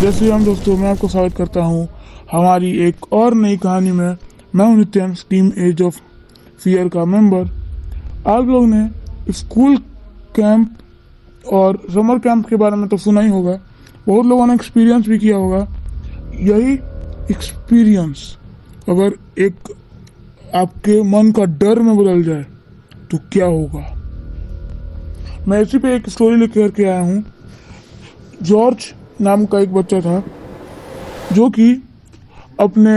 जय श्री राम दोस्तों, मैं आपको स्वागत करता हूँ हमारी एक और नई कहानी में। मैं हूँ नित्यांश, टीम एज ऑफ फियर का मेंबर। आप लोग ने स्कूल कैंप और समर कैंप के बारे में तो सुना ही होगा, बहुत लोगों ने एक्सपीरियंस भी किया होगा। यही एक्सपीरियंस अगर एक आपके मन का डर में बदल जाए तो क्या होगा। मैं इसी पे एक स्टोरी लेकर के आया हूँ। जॉर्ज नाम का एक बच्चा था जो कि अपने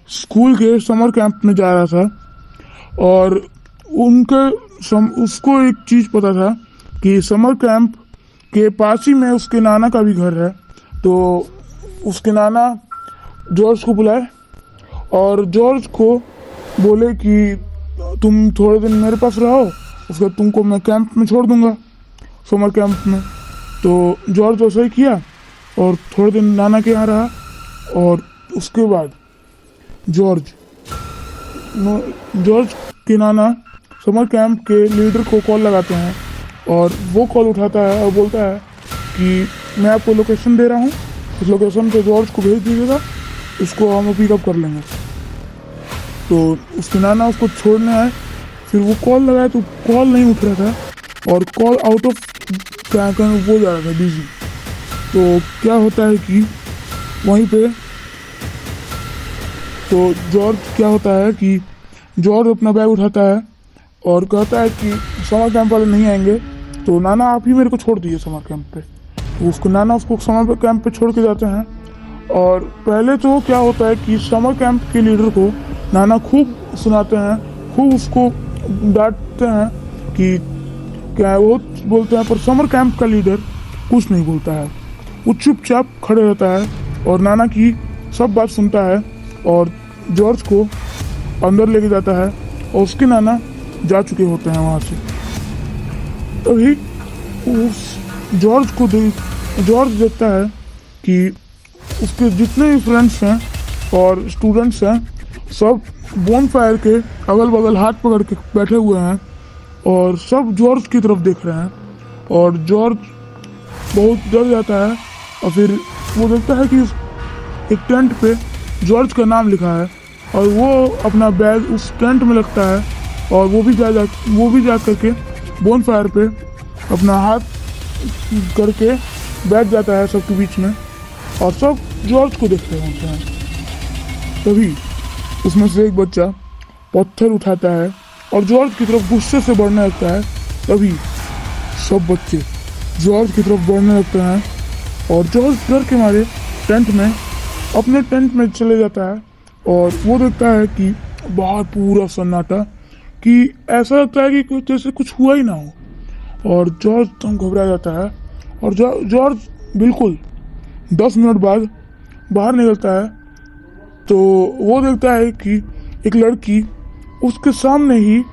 स्कूल के समर कैंप में जा रहा था और उसको एक चीज़ पता था कि समर कैंप के पास ही में उसके नाना का भी घर है। तो उसके नाना जॉर्ज को बुलाए और जॉर्ज को बोले कि तुम थोड़े दिन मेरे पास रहो, उसके बाद तुमको मैं कैंप में छोड़ दूंगा, समर कैंप में। तो जॉर्ज ऐसा ही किया और थोड़े दिन नाना के यहाँ रहा। और उसके बाद जॉर्ज के नाना समर कैंप के लीडर को कॉल लगाते हैं और वो कॉल उठाता है और बोलता है कि मैं आपको लोकेशन दे रहा हूँ, इस लोकेशन पे जॉर्ज को भेज दीजिएगा, उसको हम पिकअप कर लेंगे। तो उसके नाना उसको छोड़ने आए, फिर वो कॉल लगाया तो कॉल नहीं उठ रहा था और कॉल आउट ऑफ क्या कहूँ वो जा रहा था, बिजी। तो क्या होता है कि वहीं पे तो जॉर्ज अपना बैग उठाता है और कहता है कि समर कैंप वाले नहीं आएंगे तो नाना आप ही मेरे को छोड़ दीजिए समर कैंप पे। तो उसको नाना उसको समर कैंप पे छोड़ के जाते हैं। और पहले तो क्या होता है कि समर कैंप के लीडर को नाना खूब सुनाते हैं, खूब उसको डांटते हैं कि क्या वो बोलते हैं, पर समर कैंप का लीडर कुछ नहीं बोलता है। वो चुपचाप खड़े रहता है और नाना की सब बात सुनता है और जॉर्ज को अंदर लेके जाता है और उसके नाना जा चुके होते हैं वहाँ से। तभी उस जॉर्ज देखता है कि उसके जितने भी फ्रेंड्स हैं और स्टूडेंट्स हैं सब बोन फायर के अगल बगल हाथ पकड़ के बैठे हुए हैं और सब जॉर्ज की तरफ देख रहे हैं। और जॉर्ज बहुत डर जाता है और फिर वो देखता है कि एक टेंट पे जॉर्ज का नाम लिखा है और वो अपना बैग उस टेंट में रखता है और वो भी जा करके बोन फायर पे अपना हाथ करके बैठ जाता है सबके बीच में और सब जॉर्ज को देख रहे होते हैं। तभी उसमें से एक बच्चा पत्थर उठाता है और जॉर्ज की तरफ गुस्से से बढ़ने लगता है। तभी सब बच्चे जॉर्ज की तरफ बढ़ने लगते हैं और जॉर्ज डर के मारे अपने टेंट में चले जाता है और वो देखता है कि बाहर पूरा सन्नाटा, कि ऐसा लगता है कि जैसे कुछ हुआ ही ना हो। और जॉर्ज एकदम घबरा जाता है और जॉर्ज बिल्कुल 10 मिनट बाद बाहर निकलता है तो वो देखता है कि एक लड़की उसके सामने ही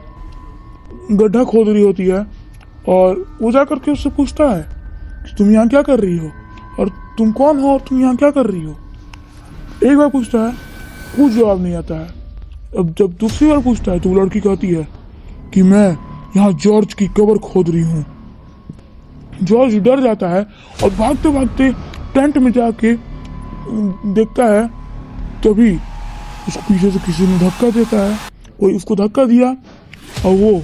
गड्ढा खोद रही होती है और वो जा करके उससे पूछता है कि तुम यहाँ क्या कर रही हो और तुम कौन हो और तुम यहाँ क्या कर रही हो। एक बार पूछता है, कुछ जवाब नहीं आता है। अब जब दूसरी बार पूछता है तो वो लड़की कहती है कि मैं यहाँ जॉर्ज की कब्र खोद रही हूँ। जॉर्ज डर जाता है और भागते भागते टेंट में जाके देखता है। तभी उसको पीछे से किसी ने धक्का देता है, कोई उसको धक्का दिया और वो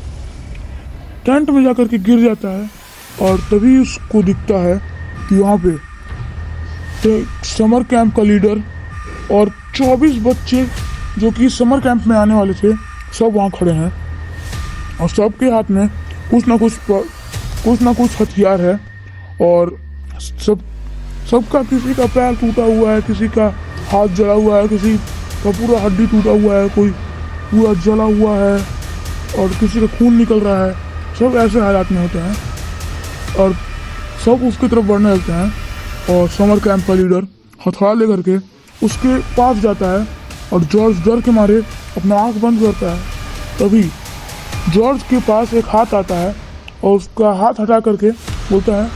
टेंट में जाकर के गिर जाता है। और तभी उसको दिखता है कि वहाँ पे समर कैंप का लीडर और 24 बच्चे जो कि समर कैंप में आने वाले थे सब वहाँ खड़े हैं और सबके हाथ में कुछ ना कुछ हथियार है। और सबका किसी का पैर टूटा हुआ है, किसी का हाथ जला हुआ है, किसी का पूरा हड्डी टूटा हुआ है, कोई पूरा जला हुआ है और किसी का खून निकल रहा है। सब ऐसे हालात में होते हैं और सब उसकी तरफ बढ़ने लगते हैं और समर कैंप का लीडर हथियार लेकर के उसके पास जाता है और जॉर्ज डर के मारे अपना आँख बंद करता है। तभी जॉर्ज के पास एक हाथ आता है और उसका हाथ हटा करके बोलता है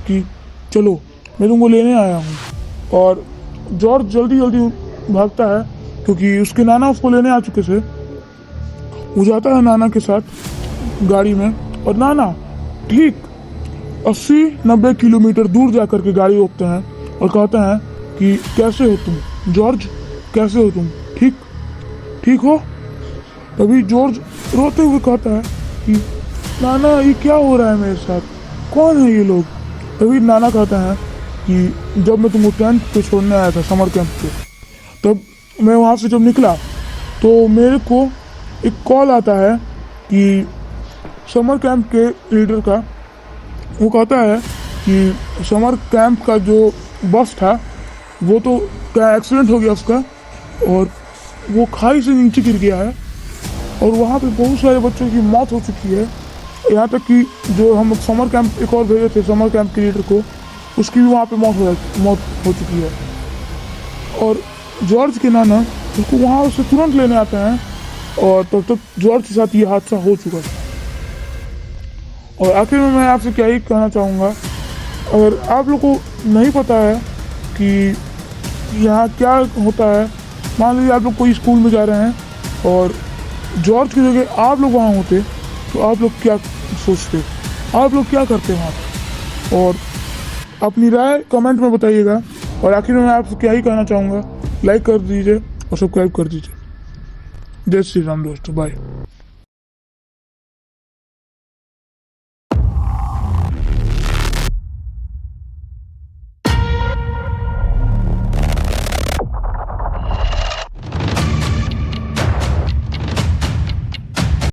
कि चलो मैं तुमको लेने आया हूँ। और जॉर्ज जल्दी भागता है क्योंकि उसके नाना उसको लेने आ चुके थे। वो जाता है नाना के साथ गाड़ी में और नाना ठीक 80-90 किलोमीटर दूर जा कर के गाड़ी रोकते हैं और कहते हैं कि कैसे हो तुम जॉर्ज, कैसे हो तुम, ठीक ठीक हो। तभी जॉर्ज रोते हुए कहता है कि नाना ये क्या हो रहा है मेरे साथ, कौन है ये लोग। तभी नाना कहता है कि जब मैं तुमको टेंथ पे छोड़ने आया था समर कैंप पे, तब मैं वहाँ से जब निकला तो मेरे को एक कॉल आता है कि समर कैंप के लीडर का। वो कहता है कि समर कैंप का जो बस था वो तो क्या एक्सीडेंट हो गया उसका, और वो खाई से नीचे गिर गया है, और वहाँ पे बहुत सारे बच्चों की मौत हो चुकी है। यहाँ तक कि जो हम समर कैंप एक और भेजे थे समर कैंप के लीडर को, उसकी भी वहाँ पे मौत हो चुकी है। और जॉर्ज के नाना उसको वहाँ से तुरंत लेने आते हैं, और तब तक जॉर्ज के साथ ये हादसा हो चुका था। और आखिर में मैं आपसे क्या ही कहना चाहूँगा, अगर आप लोग को नहीं पता है कि यहाँ क्या होता है, मान लीजिए आप लोग कोई स्कूल में जा रहे हैं और जॉर्ज की जगह आप लोग वहाँ होते, तो आप लोग क्या सोचते, आप लोग क्या करते वहाँ पे? और अपनी राय कमेंट में बताइएगा। और आखिर में मैं आपसे क्या ही कहना चाहूँगा, लाइक कर दीजिए और सब्सक्राइब कर दीजिए। जय श्री राम दोस्तों, बाय।